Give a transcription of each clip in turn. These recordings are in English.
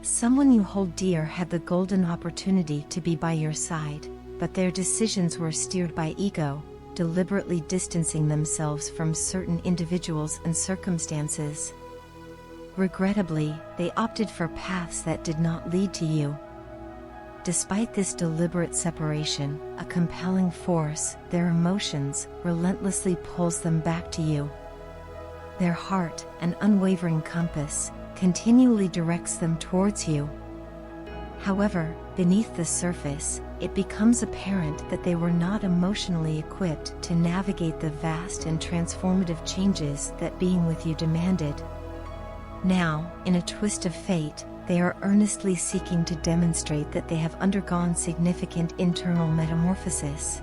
Someone you hold dear had the golden opportunity to be by your side, but their decisions were steered by ego, deliberately distancing themselves from certain individuals and circumstances. Regrettably, they opted for paths that did not lead to you. Despite this deliberate separation, a compelling force, their emotions, relentlessly pulls them back to you. Their heart, an unwavering compass, continually directs them towards you. However, beneath the surface, it becomes apparent that they were not emotionally equipped to navigate the vast and transformative changes that being with you demanded. Now, in a twist of fate, they are earnestly seeking to demonstrate that they have undergone significant internal metamorphosis.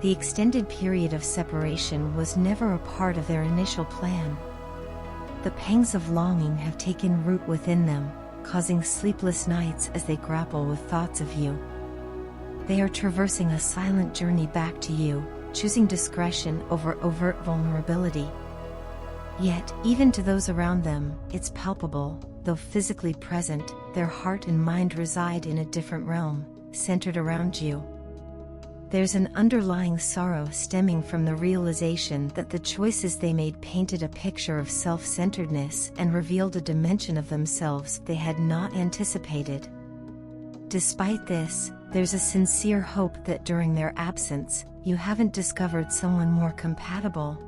The extended period of separation was never a part of their initial plan. The pangs of longing have taken root within them, causing sleepless nights as they grapple with thoughts of you. They are traversing a silent journey back to you, choosing discretion over overt vulnerability. Yet, even to those around them, it's palpable. Though physically present, their heart and mind reside in a different realm, centered around you. There's an underlying sorrow stemming from the realization that the choices they made painted a picture of self-centeredness and revealed a dimension of themselves they had not anticipated. Despite this, there's a sincere hope that during their absence, you haven't discovered someone more compatible.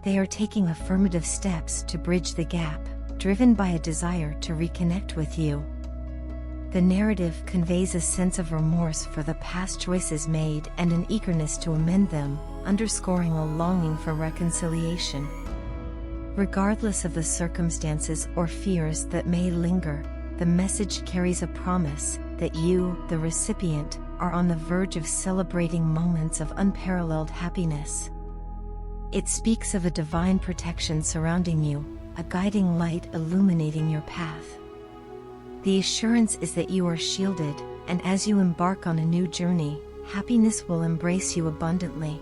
They are taking affirmative steps to bridge the gap, driven by a desire to reconnect with you. The narrative conveys a sense of remorse for the past choices made and an eagerness to amend them, underscoring a longing for reconciliation. Regardless of the circumstances or fears that may linger, the message carries a promise that you, the recipient, are on the verge of celebrating moments of unparalleled happiness. It speaks of a divine protection surrounding you, a guiding light illuminating your path. The assurance is that you are shielded, and as you embark on a new journey, happiness will embrace you abundantly.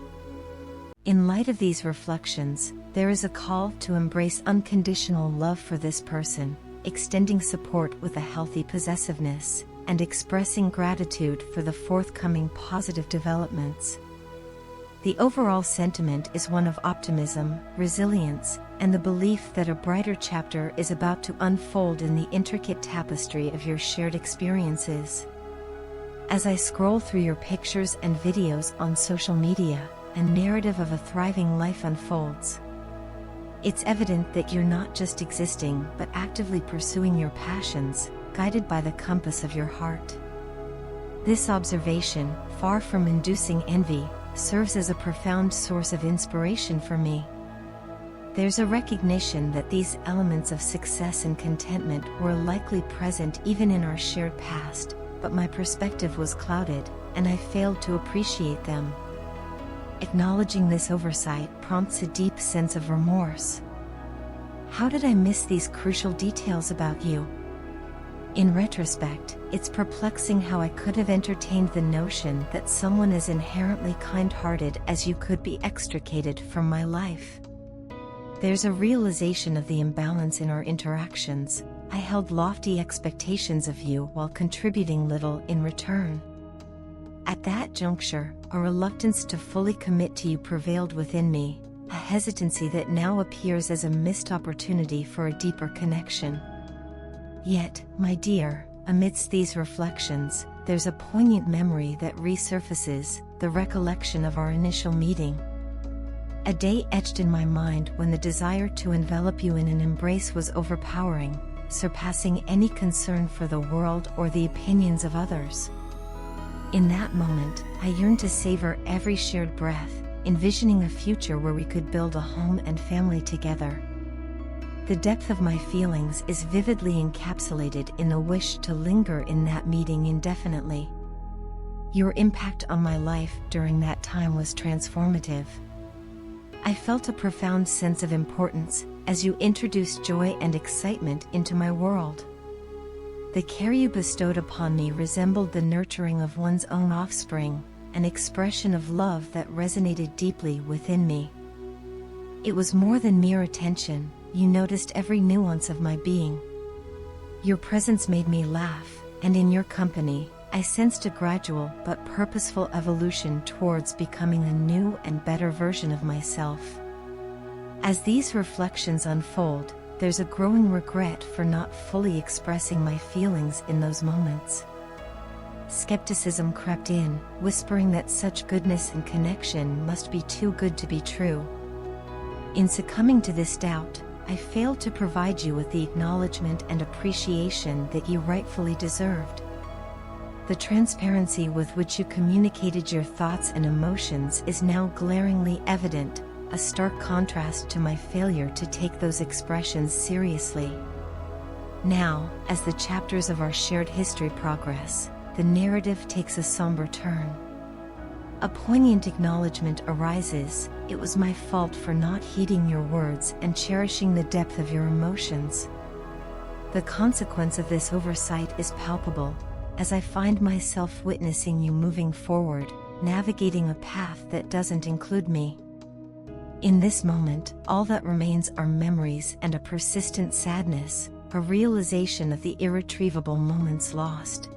In light of these reflections, there is a call to embrace unconditional love for this person, extending support with a healthy possessiveness, and expressing gratitude for the forthcoming positive developments. The overall sentiment is one of optimism, resilience, and the belief that a brighter chapter is about to unfold in the intricate tapestry of your shared experiences. As I scroll through your pictures and videos on social media, a narrative of a thriving life unfolds. It's evident that you're not just existing but actively pursuing your passions, guided by the compass of your heart. This observation, far from inducing envy, serves as a profound source of inspiration for me. There's a recognition that these elements of success and contentment were likely present even in our shared past, but my perspective was clouded, and I failed to appreciate them. Acknowledging this oversight prompts a deep sense of remorse. How did I miss these crucial details about you? In retrospect, it's perplexing how I could have entertained the notion that someone as inherently kind-hearted as you could be extricated from my life. There's a realization of the imbalance in our interactions. I held lofty expectations of you while contributing little in return. At that juncture, a reluctance to fully commit to you prevailed within me, a hesitancy that now appears as a missed opportunity for a deeper connection. Yet, my dear, amidst these reflections, there's a poignant memory that resurfaces, the recollection of our initial meeting. A day etched in my mind when the desire to envelop you in an embrace was overpowering, surpassing any concern for the world or the opinions of others. In that moment, I yearned to savor every shared breath, envisioning a future where we could build a home and family together. The depth of my feelings is vividly encapsulated in the wish to linger in that meeting indefinitely. Your impact on my life during that time was transformative. I felt a profound sense of importance as you introduced joy and excitement into my world. The care you bestowed upon me resembled the nurturing of one's own offspring, an expression of love that resonated deeply within me. It was more than mere attention. You noticed every nuance of my being. Your presence made me laugh, and in your company, I sensed a gradual but purposeful evolution towards becoming a new and better version of myself. As these reflections unfold, there's a growing regret for not fully expressing my feelings in those moments. Skepticism crept in, whispering that such goodness and connection must be too good to be true. In succumbing to this doubt, I failed to provide you with the acknowledgement and appreciation that you rightfully deserved. The transparency with which you communicated your thoughts and emotions is now glaringly evident, a stark contrast to my failure to take those expressions seriously. Now, as the chapters of our shared history progress, the narrative takes a somber turn. A poignant acknowledgement arises: it was my fault for not heeding your words and cherishing the depth of your emotions. The consequence of this oversight is palpable, as I find myself witnessing you moving forward, navigating a path that doesn't include me. In this moment, all that remains are memories and a persistent sadness, a realization of the irretrievable moments lost.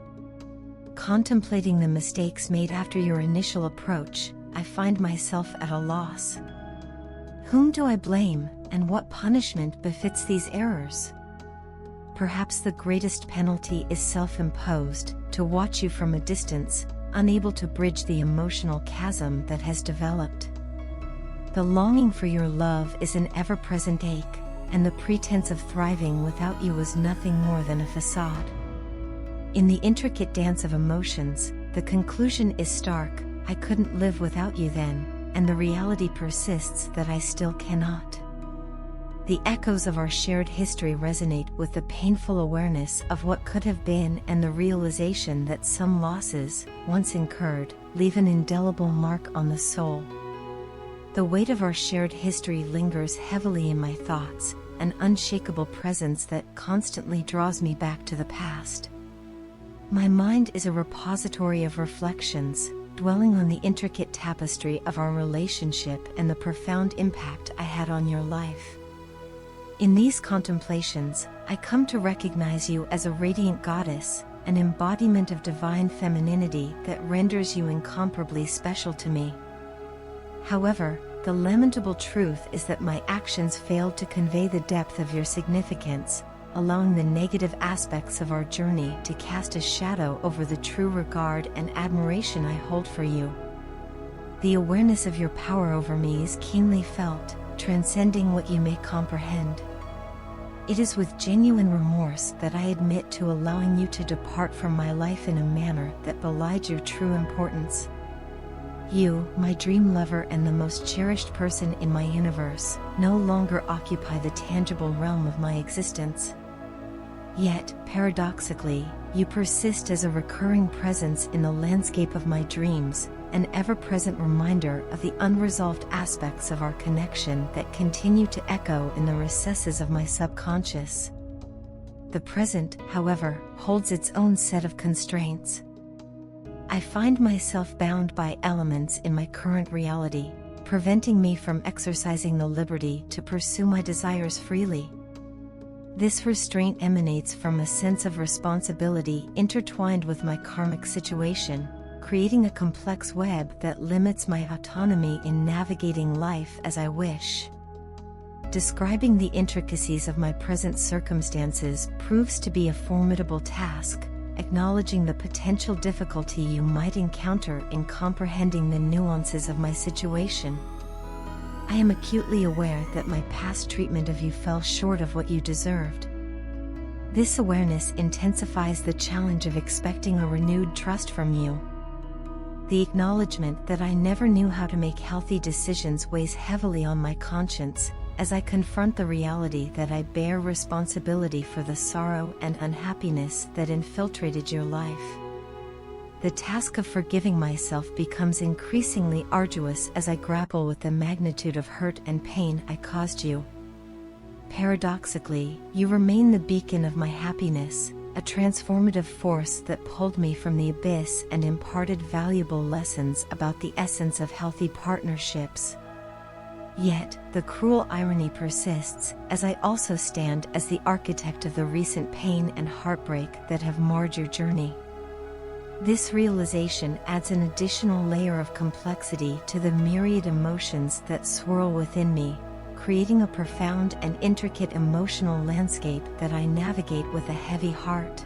Contemplating the mistakes made after your initial approach, I find myself at a loss. Whom do I blame, and what punishment befits these errors? Perhaps the greatest penalty is self-imposed, to watch you from a distance, unable to bridge the emotional chasm that has developed. The longing for your love is an ever-present ache, and the pretense of thriving without you was nothing more than a facade. In the intricate dance of emotions, the conclusion is stark: I couldn't live without you then, and the reality persists that I still cannot. The echoes of our shared history resonate with the painful awareness of what could have been and the realization that some losses, once incurred, leave an indelible mark on the soul. The weight of our shared history lingers heavily in my thoughts, an unshakable presence that constantly draws me back to the past. My mind is a repository of reflections, dwelling on the intricate tapestry of our relationship and the profound impact I had on your life. In these contemplations, I come to recognize you as a radiant goddess, an embodiment of divine femininity that renders you incomparably special to me. However, the lamentable truth is that my actions failed to convey the depth of your significance, allowing the negative aspects of our journey to cast a shadow over the true regard and admiration I hold for you. The awareness of your power over me is keenly felt, transcending what you may comprehend. It is with genuine remorse that I admit to allowing you to depart from my life in a manner that belied your true importance. You, my dream lover and the most cherished person in my universe, no longer occupy the tangible realm of my existence. Yet, paradoxically, you persist as a recurring presence in the landscape of my dreams, an ever-present reminder of the unresolved aspects of our connection that continue to echo in the recesses of my subconscious. The present, however, holds its own set of constraints. I find myself bound by elements in my current reality, preventing me from exercising the liberty to pursue my desires freely. This restraint emanates from a sense of responsibility intertwined with my karmic situation, creating a complex web that limits my autonomy in navigating life as I wish. Describing the intricacies of my present circumstances proves to be a formidable task, acknowledging the potential difficulty you might encounter in comprehending the nuances of my situation. I am acutely aware that my past treatment of you fell short of what you deserved. This awareness intensifies the challenge of expecting a renewed trust from you. The acknowledgement that I never knew how to make healthy decisions weighs heavily on my conscience, as I confront the reality that I bear responsibility for the sorrow and unhappiness that infiltrated your life. The task of forgiving myself becomes increasingly arduous as I grapple with the magnitude of hurt and pain I caused you. Paradoxically, you remain the beacon of my happiness, a transformative force that pulled me from the abyss and imparted valuable lessons about the essence of healthy partnerships. Yet, the cruel irony persists, as I also stand as the architect of the recent pain and heartbreak that have marred your journey. This realization adds an additional layer of complexity to the myriad emotions that swirl within me, creating a profound and intricate emotional landscape that I navigate with a heavy heart.